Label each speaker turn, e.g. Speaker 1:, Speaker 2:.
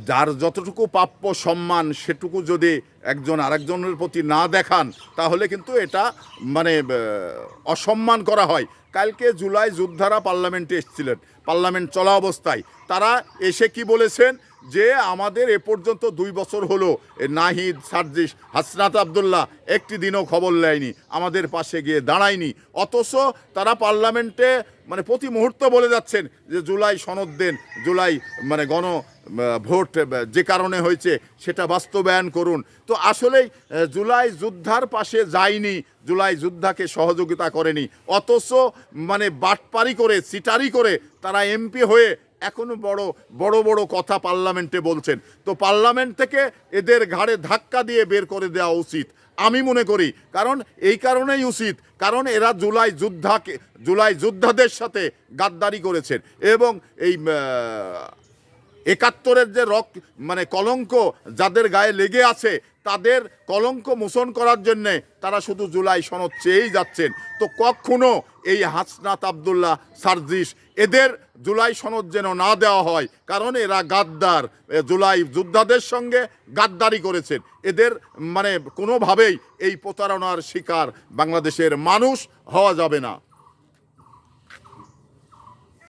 Speaker 1: যার যতটুকু প্রাপ্য সম্মান সেটুকু যদি একজন আরেকজনের প্রতি না দেখান তাহলে কিন্তু এটা মানে অসম্মান করা হয়। কালকে জুলাই যোদ্ধারা পার্লামেন্টে এসেছিলেন, পার্লামেন্ট চলা অবস্থায় তারা এসে কি বলেছেন যে আমাদের এ পর্যন্ত 2 বছর হলো নাহিদ, সার্জিস, হাসনাত আবদুল্লাহ একটি দিনও খবর নেয়নি, আমাদের পাশে গিয়ে দাঁড়ায়নি। অথচ তারা পার্লামেন্টে মানে প্রতি মুহূর্ত বলে যাচ্ছেন যে জুলাই সনদ দেন, জুলাই মানে ভোট যে কারণে হয়েছে সেটা বাস্তবায়ন করুন। তো আসলেই জুলাই যোদ্ধার পাশে যায়নি, জুলাই যোদ্ধাকে সহযোগিতা করেনি, অথচ মানে বাটপারি করে চিটারি করে তারা এমপি হয়ে এখনো বড় বড় বড় কথা পার্লামেন্টে বলছেন। তো পার্লামেন্ট থেকে এদের ঘাড়ে ধাক্কা দিয়ে বের করে দেওয়া উচিত আমি মনে করি। কারণ এই কারণেই উচিত, কারণ এরা জুলাই যোদ্ধাদের সাথে গাদ্দারি করেছেন এবং এই 71-এর যে মানে কলঙ্ক যাদের গায়ে লেগে আছে তাদের কলঙ্ক মোচন করার জন্যে তারা শুধু জুলাই সনদ চেয়েই যাচ্ছেন। তো কখনো এই হাসনাত আবদুল্লাহ, সার্জিস এদের জুলাই সনদ যেন না দেওয়া হয়, কারণ এরা গাদ্দার, জুলাই যোদ্ধাদের সঙ্গে গাদ্দারি করেছেন। এদের মানে কোনোভাবেই এই প্রতারণার শিকার বাংলাদেশের মানুষ হওয়া যাবে না।